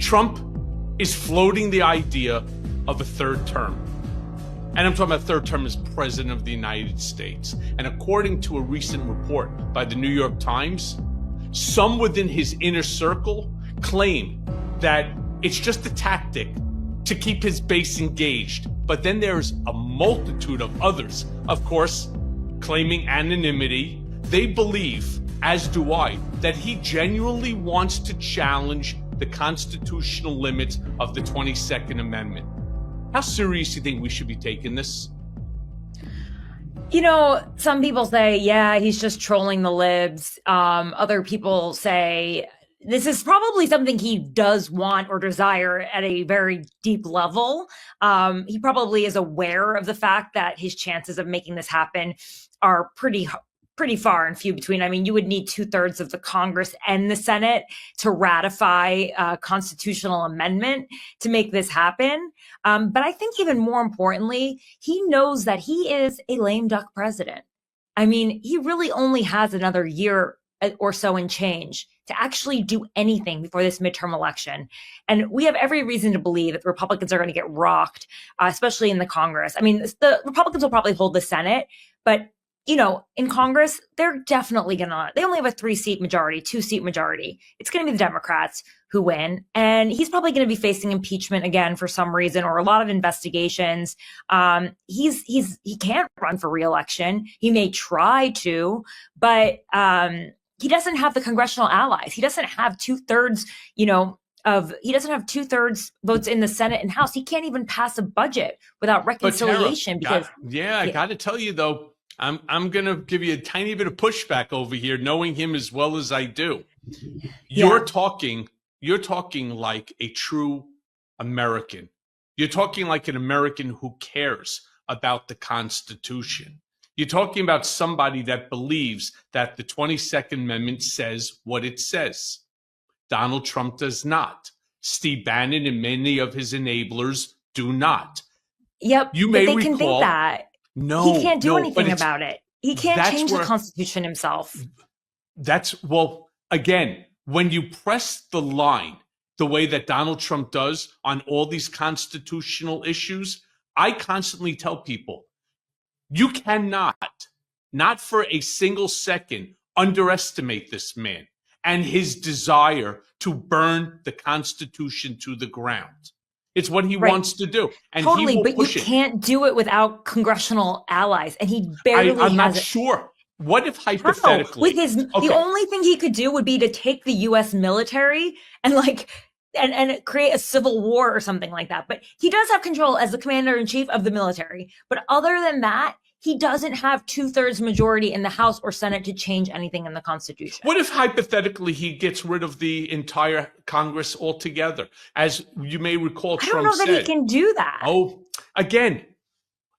Trump is floating the idea of a third term. And I'm talking about third term as president of the United States. And according to a recent report by the New York Times, some within his inner circle claim that it's just a tactic to keep his base engaged. But then there's a multitude of others, of course, claiming anonymity. They believe, as do I, that he genuinely wants to challenge the constitutional limits of the 22nd Amendment. How serious do you think we should be taking this? You know, some people say, yeah, he's just trolling the libs. Other people say this is probably something he does want or desire at a very deep level. He probably is aware of the fact that his chances of making this happen are pretty far and few between. I mean, you would need 2/3 of the Congress and the Senate to ratify a constitutional amendment to make this happen. But I think even more importantly, he knows that he is a lame duck president. I mean, he really only has another year or so and change to actually do anything before this midterm election. And we have every reason to believe that the Republicans are going to get rocked, especially in the Congress. I mean, the Republicans will probably hold the Senate, but you know, in Congress, they're definitely they only have a 2-seat majority. It's going to be the Democrats who win. And he's probably going to be facing impeachment again for some reason, or a lot of investigations. He can't run for re-election. He may try to, but he doesn't have the congressional allies. He doesn't have 2/3, he doesn't have 2/3 votes in the Senate and House. He can't even pass a budget without reconciliation. Tara, I got to tell you though, I'm going to give you a tiny bit of pushback over here, knowing him as well as I do. You're talking like a true American. You're talking like an American who cares about the Constitution. You're talking about somebody that believes that the 22nd Amendment says what it says. Donald Trump does not. Steve Bannon and many of his enablers do not. Yep, you may they recall, can think that. No, he can't do anything about it. He can't change the Constitution himself. Again, when you press the line the way that Donald Trump does on all these constitutional issues, I constantly tell people, you cannot, not for a single second, underestimate this man and his desire to burn the Constitution to the ground. It's what he wants to do. And totally, he will but push you can't do it without congressional allies. And he barely has I'm not sure. What if hypothetically? The only thing he could do would be to take the U.S. military and and create a civil war or something like that. But he does have control as the commander-in-chief of the military. But other than that, he doesn't have 2/3 majority in the House or Senate to change anything in the Constitution. What if hypothetically he gets rid of the entire Congress altogether? As you may recall, Trump said. I don't know that he can do that. Oh, again,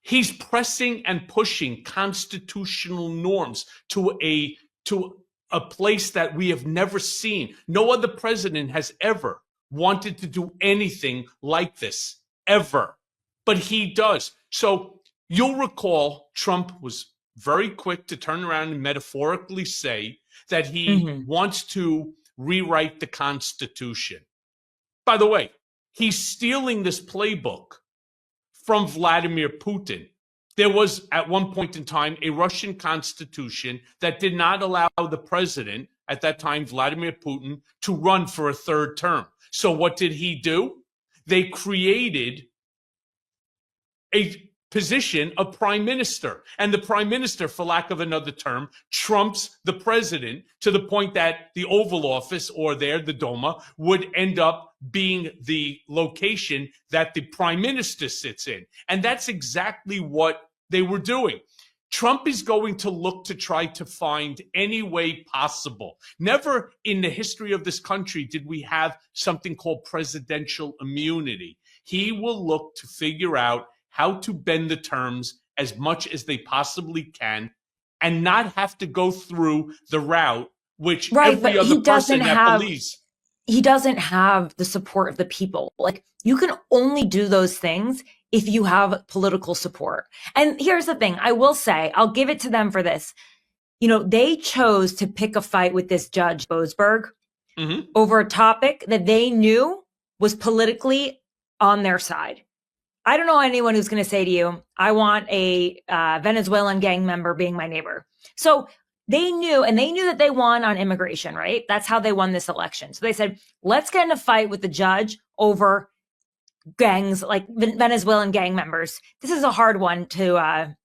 he's pressing and pushing constitutional norms to a place that we have never seen. No other president has ever wanted to do anything like this, ever. But he does. So you'll recall Trump was very quick to turn around and metaphorically say that he wants to rewrite the Constitution. By the way, he's stealing this playbook from Vladimir Putin. There was, at one point in time, a Russian constitution that did not allow the president, at that time, Vladimir Putin, to run for a third term. So what did he do? They created a position of prime minister. And the prime minister, for lack of another term, trumps the president to the point that the Oval Office, or the Duma, would end up being the location that the prime minister sits in. And that's exactly what they were doing. Trump is going to look to try to find any way possible. Never in the history of this country did we have something called presidential immunity. He will look to figure out how to bend the terms as much as they possibly can and not have to go through the route which every other person that believes. He doesn't have the support of the people. Like, you can only do those things if you have political support. And here's the thing, I will say, I'll give it to them for this. You know, they chose to pick a fight with this Judge Boasberg over a topic that they knew was politically on their side. I don't know anyone who's going to say to you, I want a Venezuelan gang member being my neighbor. So they knew that they won on immigration, right? That's how they won this election. So they said, let's get in a fight with the judge over gangs, like Venezuelan gang members. This is a hard one to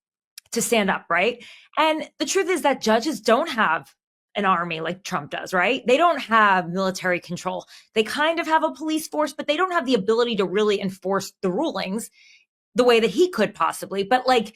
stand up, right? And the truth is that judges don't have an army like Trump does, right? They don't have military control. They kind of have a police force, but they don't have the ability to really enforce the rulings the way that he could possibly. But like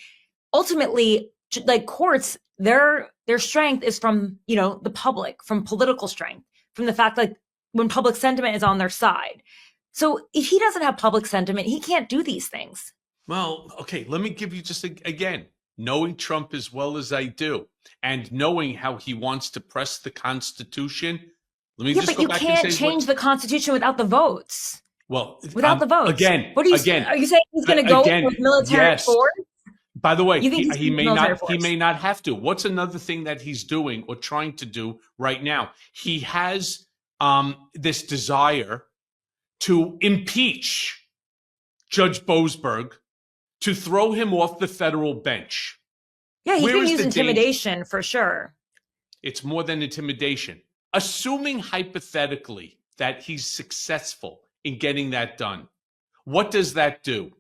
ultimately, like courts, their strength is from, the public, from political strength, from the fact like when public sentiment is on their side. So if he doesn't have public sentiment, he can't do these things. Well, okay, let me give you just again, knowing Trump as well as I do, and knowing how he wants to press the Constitution. Let me just but go you back can't and say change the Constitution without the votes. Well, without the votes. Again, what are you saying? Are you saying he's going to go with military force? By the way, he may not have to. What's another thing that he's doing or trying to do right now? He has this desire to impeach Judge Boasberg, to throw him off the federal bench. Yeah, he can use intimidation for sure. It's more than intimidation. Assuming hypothetically that he's successful in getting that done, what does that do?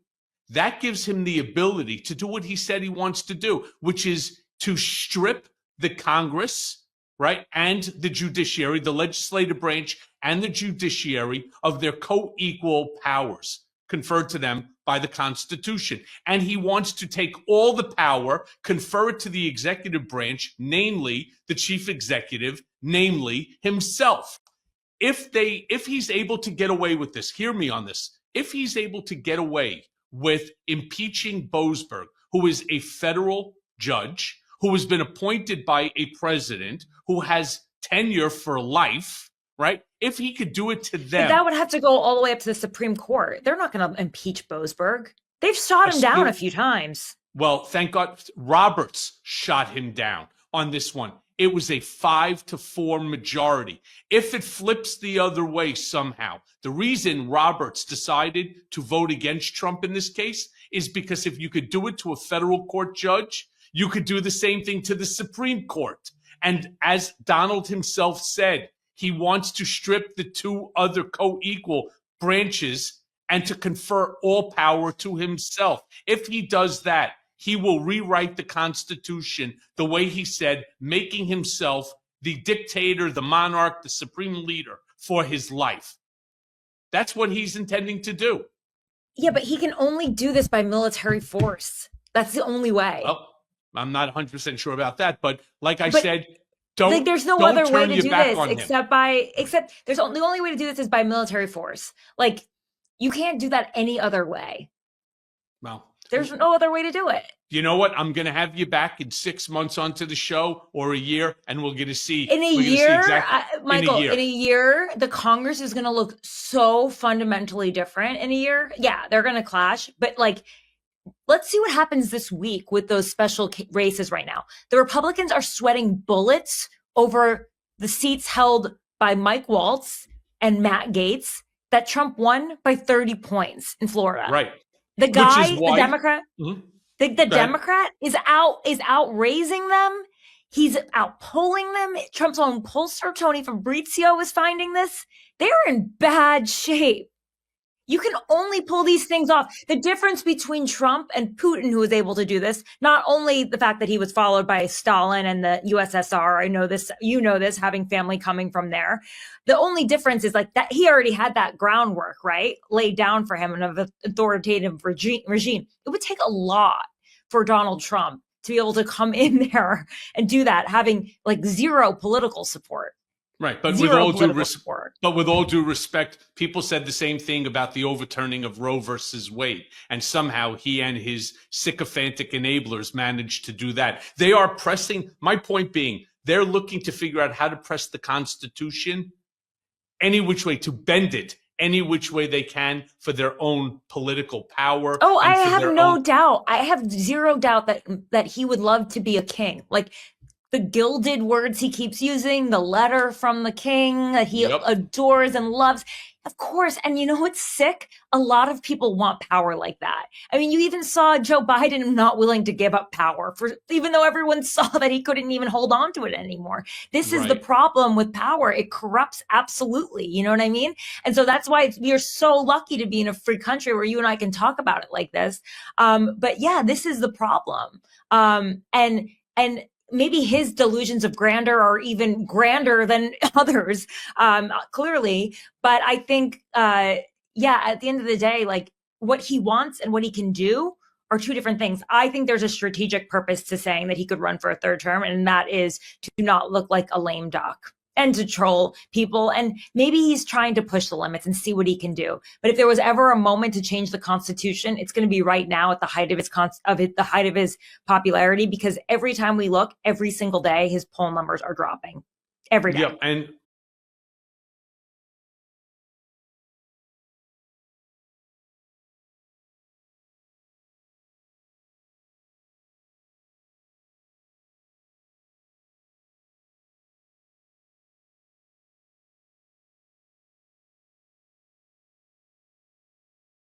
That gives him the ability to do what he said he wants to do, which is to strip the Congress, right, and the judiciary, the legislative branch and the judiciary, of their co-equal powers conferred to them by the Constitution. And he wants to take all the power, confer it to the executive branch, namely the chief executive, namely himself. If he's able to get away with this, hear me on this, if he's able to get away with impeaching Boasberg, who is a federal judge, who has been appointed by a president, who has tenure for life, right? If he could do it to them. But that would have to go all the way up to the Supreme Court. They're not going to impeach Boasberg. They've shot him down a few times. Well, thank God Roberts shot him down on this one. It was a 5-4 majority. If it flips the other way somehow, the reason Roberts decided to vote against Trump in this case is because if you could do it to a federal court judge, you could do the same thing to the Supreme Court. And as Donald himself said, he wants to strip the two other co-equal branches and to confer all power to himself. If he does that, he will rewrite the Constitution the way he said, making himself the dictator, the monarch, the supreme leader for his life. That's what he's intending to do. Yeah, but he can only do this by military force. That's the only way. Well, I'm not 100% sure about that, but like I said, there's no other way to do this except the only way to do this is by military force. Like, you can't do that any other way. Well, there's no other way to do it. You know what? I'm going to have you back in 6 months onto the show, or a year, and we're going to see. In a year, the Congress is going to look so fundamentally different in a year. Yeah, they're going to clash. But like, let's see what happens this week with those special races right now. The Republicans are sweating bullets over the seats held by Mike Waltz and Matt Gaetz that Trump won by 30 points in Florida. Right. The guy, the Democrat, the Democrat is out raising them. He's out polling them. Trump's own pollster, Tony Fabrizio, is finding this. They're in bad shape. You can only pull these things off. The difference between Trump and Putin, who was able to do this, not only the fact that he was followed by Stalin and the USSR, I know this, you know this, having family coming from there. The only difference is like that he already had that groundwork, right, laid down for him in an authoritative regime. It would take a lot for Donald Trump to be able to come in there and do that, having like zero political support. Right, but with all due respect, people said the same thing about the overturning of Roe versus Wade, and somehow he and his sycophantic enablers managed to do that. They are pressing, my point being, they're looking to figure out how to press the Constitution any which way, to bend it any which way they can for their own political power. Oh, I have no doubt. I have zero doubt that he would love to be a king. Like, the gilded words he keeps using, the letter from the king that he adores and loves. Of course. And you know what's sick? A lot of people want power like that. I mean, you even saw Joe Biden not willing to give up power even though everyone saw that he couldn't even hold on to it anymore. This is the Right. problem with power. It corrupts absolutely. You know what I mean? And so that's why we are so lucky to be in a free country where you and I can talk about it like this. But yeah, this is the problem. And maybe his delusions of grandeur are even grander than others, clearly. But I think, at the end of the day, like what he wants and what he can do are two different things. I think there's a strategic purpose to saying that he could run for a third term, and that is to not look like a lame duck and to troll people. And maybe he's trying to push the limits and see what he can do. But if there was ever a moment to change the Constitution, it's going to be right now at the height of his popularity, because every time we look, every single day, his poll numbers are dropping every day. Yeah, and